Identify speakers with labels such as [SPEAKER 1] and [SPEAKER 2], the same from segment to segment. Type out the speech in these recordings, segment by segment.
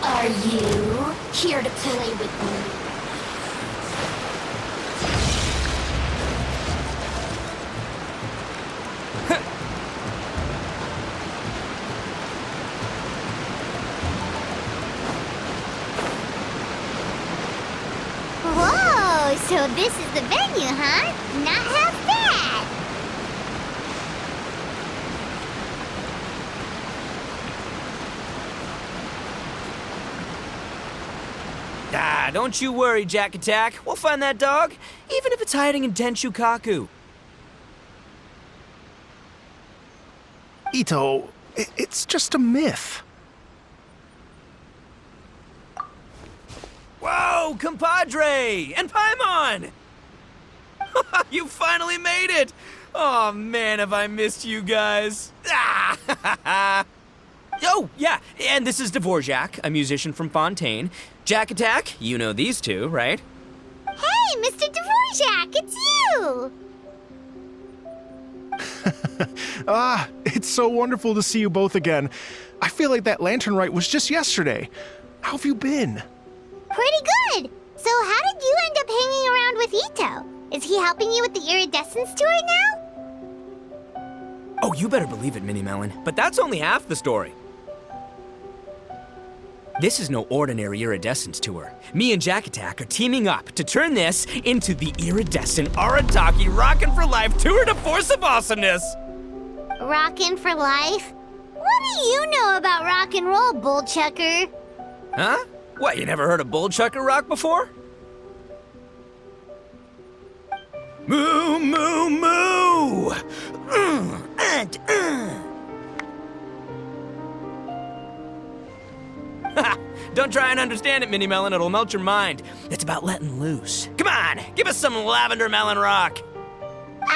[SPEAKER 1] Are you here to play with me?
[SPEAKER 2] Whoa, so this is the venue, huh? Not half bad.
[SPEAKER 3] Ah, don't you worry, Jack Attack. We'll find that dog, even if it's hiding in Denshukaku.
[SPEAKER 4] Itto, it's just a myth.
[SPEAKER 3] Whoa, compadre! And Paimon! You finally made it! Oh man, have I missed you guys. Ah! Oh, yeah, and this is Dvorak, a musician from Fontaine. Jack Attack, you know these two, right?
[SPEAKER 2] Hey, Mr. Dvorak, it's you!
[SPEAKER 4] It's so wonderful to see you both again. I feel like that lantern rite was just yesterday. How have you been?
[SPEAKER 2] Pretty good. So how did you end up hanging around with Itto? Is he helping you with the iridescence tour now?
[SPEAKER 3] Oh, you better believe it, Minnie Melon. But that's only half the story. This is no ordinary iridescence tour. Me and Jack Attack are teaming up to turn this into the iridescent Arataki Rockin' for Life Tour de Force of Awesomeness!
[SPEAKER 2] Rockin' for life? What do you know about rock and roll, bullchucker?
[SPEAKER 3] Huh? What, you never heard a bullchucker rock before? Moo, moo, moo! Don't try and understand it, Minnie Melon. It'll melt your mind. It's about letting loose. Come on, give us some lavender melon rock.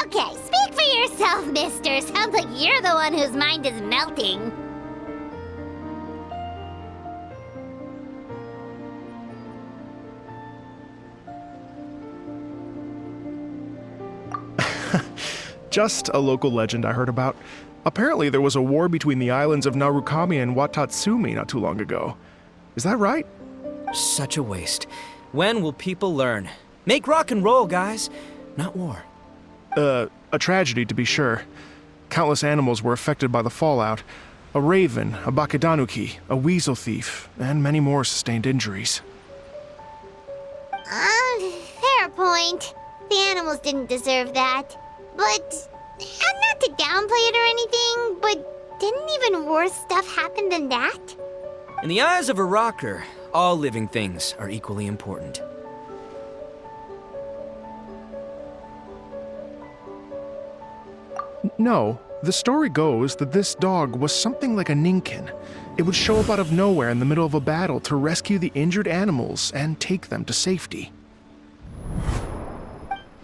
[SPEAKER 2] Okay, speak for yourself, mister. Sounds like you're the one whose mind is melting.
[SPEAKER 4] Just a local legend I heard about. Apparently there was a war between the islands of Narukami and Watatsumi not too long ago. Is that right?
[SPEAKER 3] Such a waste. When will people learn? Make rock and roll, guys, not war.
[SPEAKER 4] A tragedy to be sure. Countless animals were affected by the fallout. A raven, a bakedanuki, a weasel thief, and many more sustained injuries.
[SPEAKER 2] Fair point. The animals didn't deserve that. But, and not to downplay it or anything, but didn't even worse stuff happen than that?
[SPEAKER 3] In the eyes of a rocker, all living things are equally important.
[SPEAKER 4] No, the story goes that this dog was something like a ninkin. It would show up out of nowhere in the middle of a battle to rescue the injured animals and take them to safety.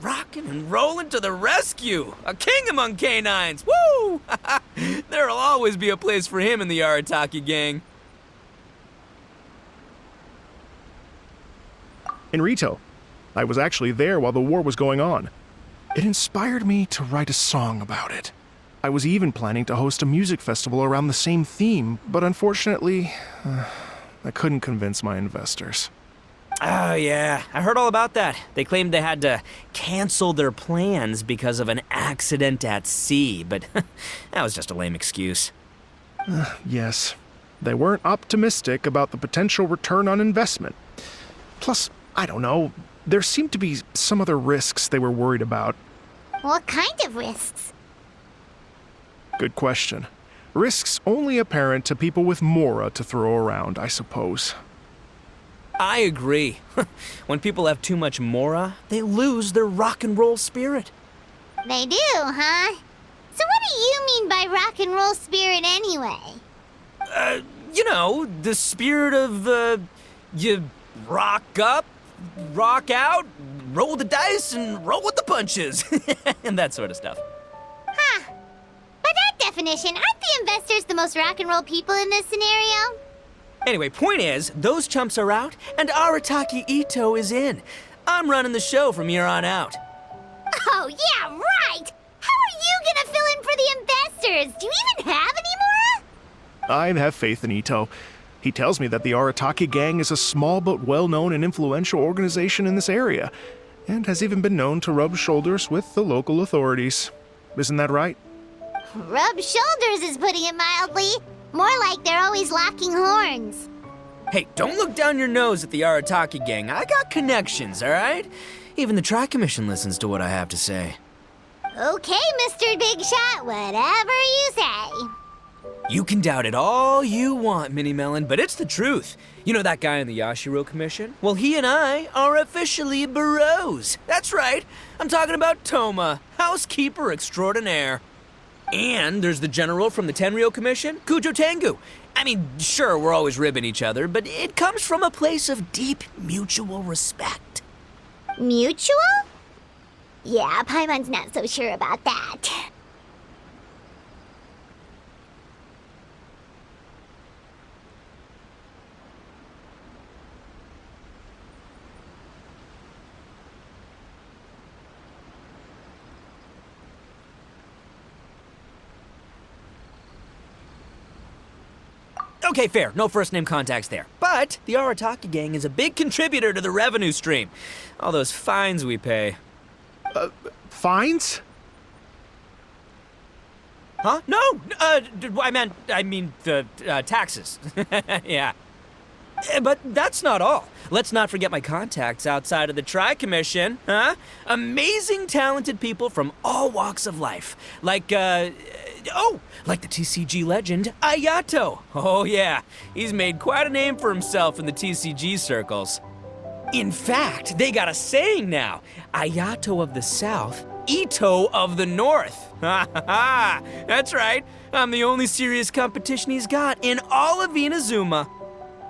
[SPEAKER 3] Rockin' and rollin' to the rescue! A king among canines! Woo! There'll always be a place for him in the Arataki gang.
[SPEAKER 4] In Rito, I was actually there while the war was going on. It inspired me to write a song about it. I was even planning to host a music festival around the same theme, but unfortunately, I couldn't convince my investors.
[SPEAKER 3] Oh yeah, I heard all about that. They claimed they had to cancel their plans because of an accident at sea, but that was just a lame excuse.
[SPEAKER 4] Yes, they weren't optimistic about the potential return on investment. Plus, I don't know, there seemed to be some other risks they were worried about.
[SPEAKER 2] What kind of risks?
[SPEAKER 4] Good question. Risks only apparent to people with mora to throw around, I suppose.
[SPEAKER 3] I agree. When people have too much mora, they lose their rock and roll spirit.
[SPEAKER 2] They do, huh? So what do you mean by rock and roll spirit anyway?
[SPEAKER 3] You know, the spirit of, rock up, rock out, roll the dice, and roll with the punches. And that sort of stuff.
[SPEAKER 2] Huh. By that definition, aren't the investors the most rock and roll people in this scenario?
[SPEAKER 3] Anyway, point is, those chumps are out, and Arataki Itto is in. I'm running the show from here on out.
[SPEAKER 2] Oh, yeah, right! How are you gonna fill in for the investors? Do you even have any more?
[SPEAKER 4] I have faith in Itto. He tells me that the Arataki gang is a small but well-known and influential organization in this area, and has even been known to rub shoulders with the local authorities. Isn't that right?
[SPEAKER 2] Rub shoulders is putting it mildly. More like they're always locking horns.
[SPEAKER 3] Hey, don't look down your nose at the Arataki gang. I got connections, all right? Even the Tri-Commission listens to what I have to say.
[SPEAKER 2] Okay, Mr. Big Shot, whatever you say.
[SPEAKER 3] You can doubt it all you want, Mini Melon, but it's the truth. You know that guy in the Yashiro Commission? Well, he and I are officially bros. That's right. I'm talking about Toma, housekeeper extraordinaire. And there's the general from the Tenryo Commission, Kujo Tengu. I mean, sure, we're always ribbing each other, but it comes from a place of deep mutual respect.
[SPEAKER 2] Mutual? Yeah, Paimon's not so sure about that.
[SPEAKER 3] Okay, fair. No first-name contacts there. But the Arataki gang is a big contributor to the revenue stream. All those fines we pay.
[SPEAKER 4] Fines?
[SPEAKER 3] Huh? No! I mean the taxes. Yeah. But that's not all. Let's not forget my contacts outside of the Tri-Commission, huh? Amazing, talented people from all walks of life. Like the TCG legend, Ayato. Oh yeah, he's made quite a name for himself in the TCG circles. In fact, they got a saying now, Ayato of the South, Itto of the North. Ha ha ha! That's right, I'm the only serious competition he's got in all of Inazuma.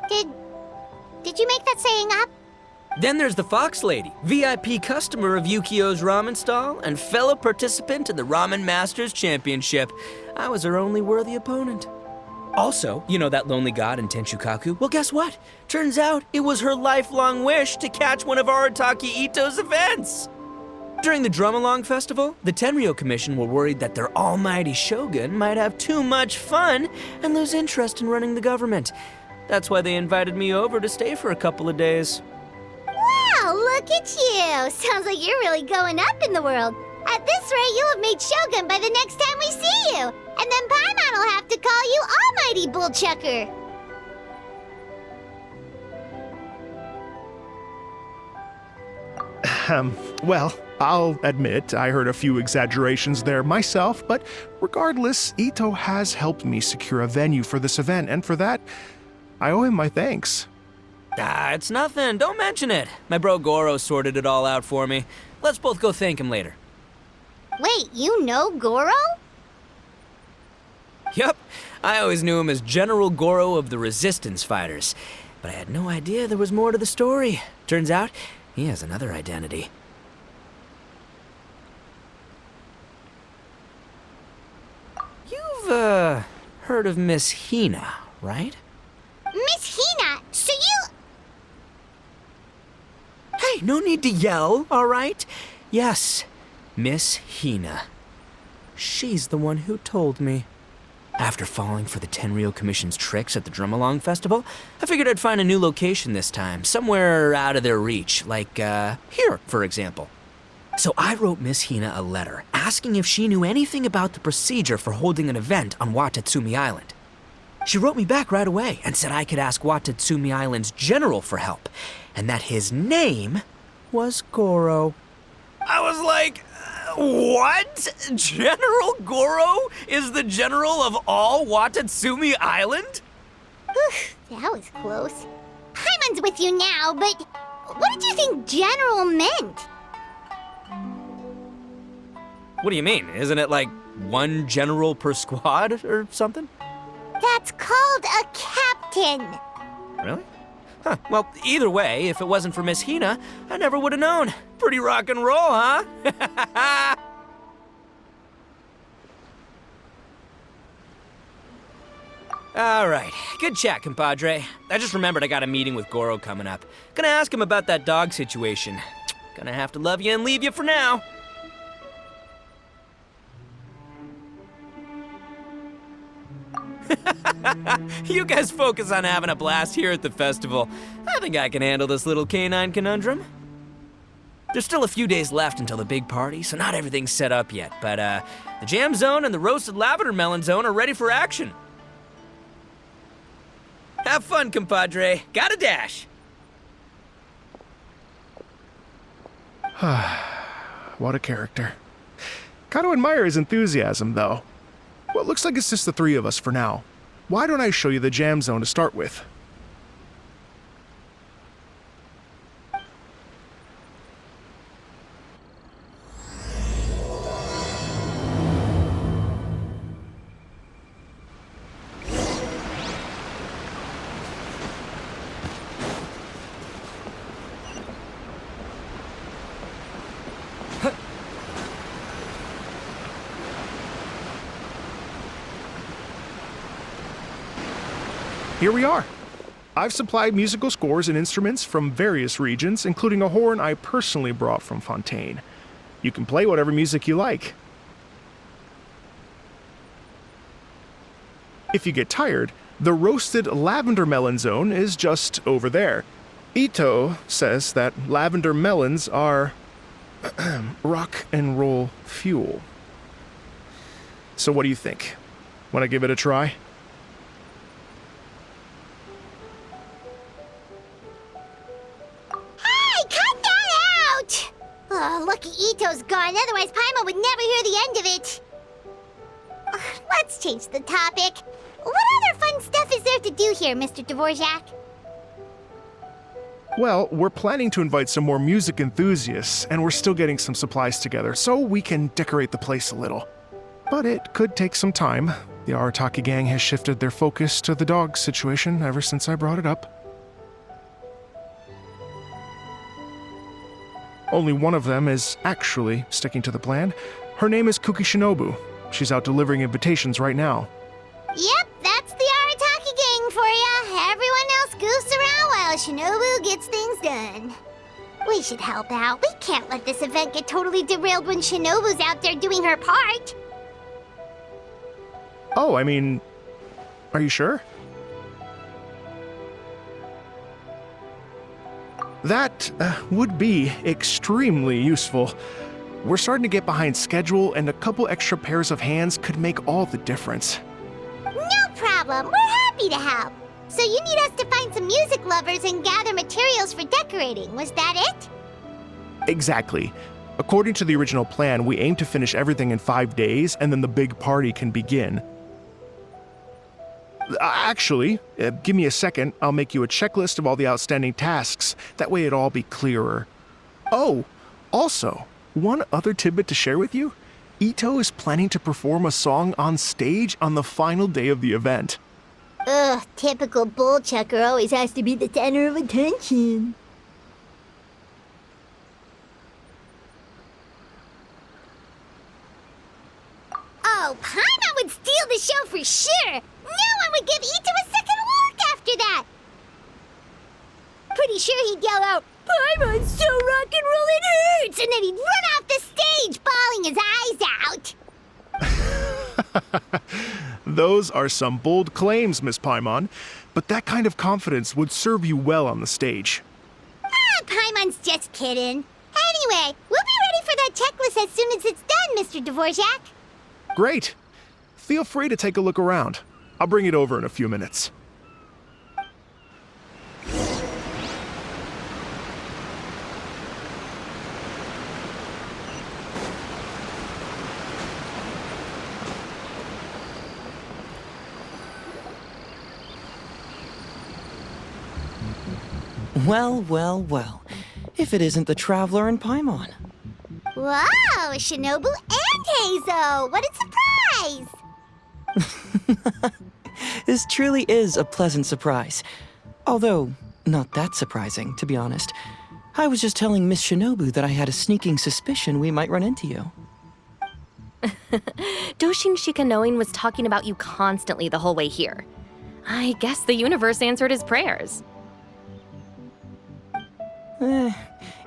[SPEAKER 2] Did you make that saying up?
[SPEAKER 3] Then there's the Fox Lady, VIP customer of Yukio's ramen stall and fellow participant in the Ramen Masters Championship. I was her only worthy opponent. Also, you know that lonely god in Tenshukaku? Well, guess what? Turns out it was her lifelong wish to catch one of Arataki Itto's events. During the Drum-Along Festival, the Tenryo Commission were worried that their almighty shogun might have too much fun and lose interest in running the government. That's why they invited me over to stay for a couple of days.
[SPEAKER 2] Wow, look at you! Sounds like you're really going up in the world. At this rate, you'll have made Shogun by the next time we see you. And then Paimon will have to call you Almighty Bullchucker.
[SPEAKER 4] Well, I'll admit I heard a few exaggerations there myself, but regardless, Itto has helped me secure a venue for this event, and for that, I owe him my thanks.
[SPEAKER 3] It's nothing. Don't mention it. My bro Goro sorted it all out for me. Let's both go thank him later.
[SPEAKER 2] Wait, you know Goro?
[SPEAKER 3] Yup. I always knew him as General Goro of the Resistance Fighters. But I had no idea there was more to the story. Turns out, he has another identity. You've, heard of Miss Hina, right?
[SPEAKER 2] Miss Hina, so you...
[SPEAKER 3] Hey, no need to yell, all right? Yes, Miss Hina. She's the one who told me. After falling for the Tenryo Commission's tricks at the Drum-Along Festival, I figured I'd find a new location this time, somewhere out of their reach, like, here, for example. So I wrote Miss Hina a letter, asking if she knew anything about the procedure for holding an event on Watatsumi Island. She wrote me back right away and said I could ask Watatsumi Island's general for help, and that his name was Goro. I was like, what? General Goro is the general of all Watatsumi Island?
[SPEAKER 2] That was close. Paimon's with you now, but what did you think general meant?
[SPEAKER 3] What do you mean? Isn't it like one general per squad or something?
[SPEAKER 2] That's called a captain.
[SPEAKER 3] Really? Huh, well, either way, if it wasn't for Miss Hina, I never would have known. Pretty rock and roll, huh? All right, good chat, compadre. I just remembered I got a meeting with Goro coming up. Gonna ask him about that dog situation. Gonna have to love you and leave you for now. You guys focus on having a blast here at the festival. I think I can handle this little canine conundrum. There's still a few days left until the big party, so not everything's set up yet, but the jam zone and the roasted lavender melon zone are ready for action. Have fun, compadre. Got a dash.
[SPEAKER 4] What a character. Gotta admire his enthusiasm, though. Well, it looks like it's just the three of us for now. Why don't I show you the jam zone to start with? Here we are. I've supplied musical scores and instruments from various regions, including a horn I personally brought from Fontaine. You can play whatever music you like. If you get tired, the roasted lavender melon zone is just over there. Itto says that lavender melons are rock and roll fuel. So what do you think? Want to give it a try?
[SPEAKER 2] Oh, lucky Itto's gone, otherwise Paimon would never hear the end of it. Let's change the topic. What other fun stuff is there to do here, Mr. Dvorak?
[SPEAKER 4] Well, we're planning to invite some more music enthusiasts, and we're still getting some supplies together, so we can decorate the place a little. But it could take some time. The Arataki gang has shifted their focus to the dog situation ever since I brought it up. Only one of them is actually sticking to the plan. Her name is Kuki Shinobu. She's out delivering invitations right now.
[SPEAKER 2] Yep, that's the Arataki gang for ya. Everyone else goofs around while Shinobu gets things done. We should help out. We can't let this event get totally derailed when Shinobu's out there doing her part.
[SPEAKER 4] Oh, I mean, are you sure? That would be extremely useful. We're starting to get behind schedule, and a couple extra pairs of hands could make all the difference.
[SPEAKER 2] No problem. We're happy to help. So you need us to find some music lovers and gather materials for decorating. Was that it?
[SPEAKER 4] Exactly. According to the original plan, we aim to finish everything in 5 days, and then the big party can begin. Actually, give me a second. I'll make you a checklist of all the outstanding tasks. That way it'll all be clearer. Oh, also, one other tidbit to share with you. Itto is planning to perform a song on stage on the final day of the event.
[SPEAKER 2] Ugh, typical bullchucker always has to be the center of attention. Oh, Paimon would steal the show for sure! No one would give Itto a second look after that! Pretty sure he'd yell out, "Paimon's so rock and roll it hurts!" And then he'd run off the stage, bawling his eyes out!
[SPEAKER 4] Those are some bold claims, Miss Paimon, but that kind of confidence would serve you well on the stage.
[SPEAKER 2] Ah, Paimon's just kidding. Anyway, we'll be ready for that checklist as soon as it's done, Mr. Dvorak.
[SPEAKER 4] Great. Feel free to take a look around. I'll bring it over in a few minutes.
[SPEAKER 5] Well, well, well. If it isn't the Traveler and Paimon.
[SPEAKER 2] Wow, Shinobu and Heizo! What a surprise!
[SPEAKER 5] This truly is a pleasant surprise. Although, Not that surprising, to be honest. I was just telling Miss Shinobu that I had a sneaking suspicion we might run into you.
[SPEAKER 6] Doshin Shikanoin was talking about you constantly the whole way here. I guess the universe answered his prayers.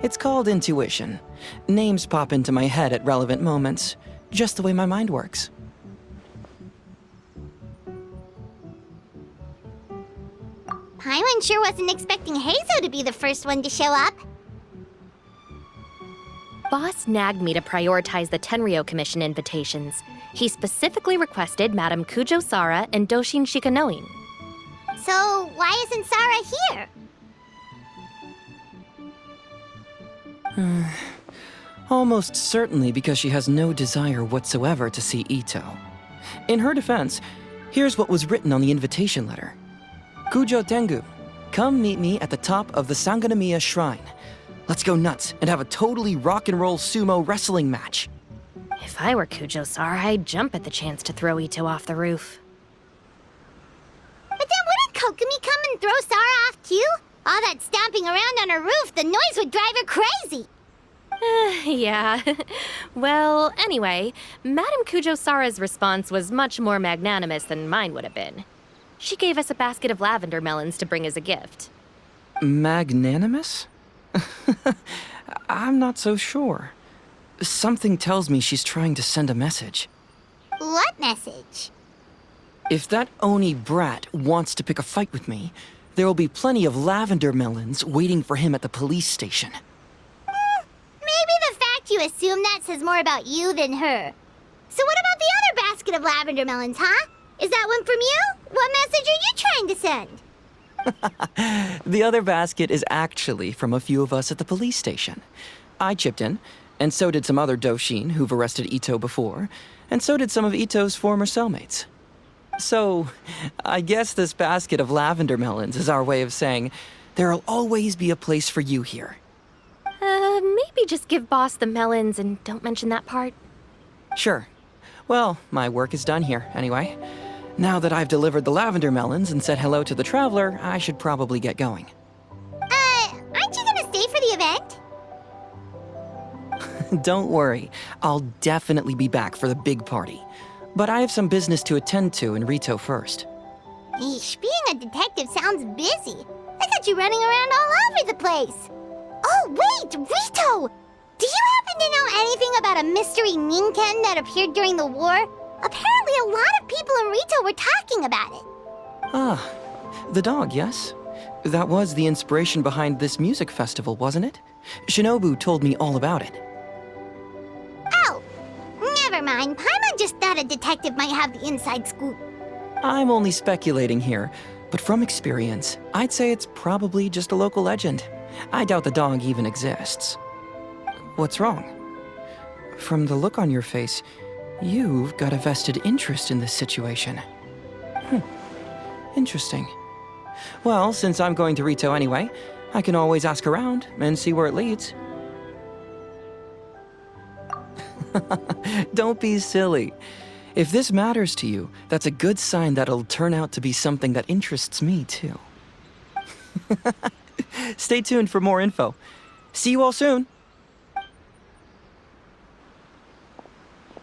[SPEAKER 5] It's called intuition. Names pop into my head at relevant moments, just the way my mind works.
[SPEAKER 2] Paimon sure wasn't expecting Heizo to be the first one to show up.
[SPEAKER 6] Boss nagged me to prioritize the Tenryo Commission invitations. He specifically requested Madame Kujo Sara and Doshin Shikanoin.
[SPEAKER 2] So, why isn't Sara here?
[SPEAKER 5] Almost certainly because she has no desire whatsoever to see Itto. In her defense, here's what was written on the invitation letter. Kujo Tengu, come meet me at the top of the Sanganamiya Shrine. Let's go nuts and have a totally rock and roll sumo wrestling match.
[SPEAKER 6] If I were Kujo Sara, I'd jump at the chance to throw Itto off the roof.
[SPEAKER 2] But then wouldn't Kokomi come and throw Sara off too? All that stomping around on her roof, the noise would drive her crazy.
[SPEAKER 6] Yeah. Well, anyway, Madame Kujo Sara's response was much more magnanimous than mine would have been. She gave us a basket of lavender melons to bring as a gift.
[SPEAKER 5] Magnanimous? I'm not so sure. Something tells me she's trying to send a message.
[SPEAKER 2] What message?
[SPEAKER 5] If that Oni brat wants to pick a fight with me, there will be plenty of lavender melons waiting for him at the police station.
[SPEAKER 2] Maybe the fact you assume that says more about you than her. So what about the other basket of lavender melons, huh? Is that one from you? What message are you trying to send?
[SPEAKER 5] The other basket is actually from a few of us at the police station. I chipped in, and so did some other Doshin who've arrested Itto before, and so did some of Itto's former cellmates. So, I guess this basket of lavender melons is our way of saying, there'll always be a place for you here.
[SPEAKER 6] Maybe just give Boss the melons and don't mention that part.
[SPEAKER 5] Sure. Well, my work is done here, anyway. Now that I've delivered the lavender melons and said hello to the traveler, I should probably get going.
[SPEAKER 2] Aren't you gonna stay for the event?
[SPEAKER 5] Don't worry, I'll definitely be back for the big party. But I have some business to attend to in Rito first.
[SPEAKER 2] Eesh, being a detective sounds busy. I got you running around all over the place. Oh, wait, Rito! Do you happen to know anything about a mystery Ninken that appeared during the war? Apparently a lot of people in Rito were talking about it.
[SPEAKER 5] Ah, the dog, yes? That was the inspiration behind this music festival, wasn't it? Shinobu told me all about it.
[SPEAKER 2] Oh, never mind. Paimon just thought a detective might have the inside scoop.
[SPEAKER 5] I'm only speculating here, but from experience, I'd say it's probably just a local legend. I doubt the dog even exists. What's wrong? From the look on your face, you've got a vested interest in this situation. Interesting. Well, since I'm going to Rito anyway, I can always ask around and see where it leads. Don't be silly. If this matters to you, that's a good sign that it'll turn out to be something that interests me, too. Stay tuned for more info. See you all soon.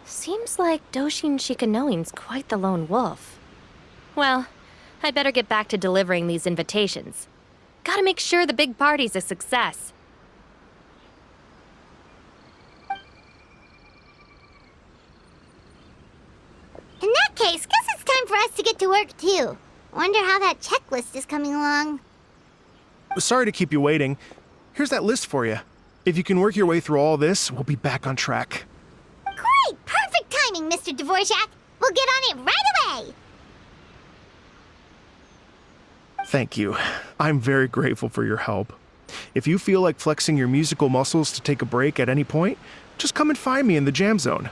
[SPEAKER 6] Seems like Doshin Shikanoin's quite the lone wolf. Well, I'd better get back to delivering these invitations. Gotta make sure the big party's a success.
[SPEAKER 2] In that case, guess it's time for us to get to work too. Wonder how that checklist is coming along.
[SPEAKER 4] Sorry to keep you waiting. Here's that list for you. If you can work your way through all this, we'll be back on track.
[SPEAKER 2] Great! Perfect timing, Mr. Dvorak! We'll get on it right away!
[SPEAKER 4] Thank you. I'm very grateful for your help. If you feel like flexing your musical muscles to take a break at any point, just come and find me in the jam zone.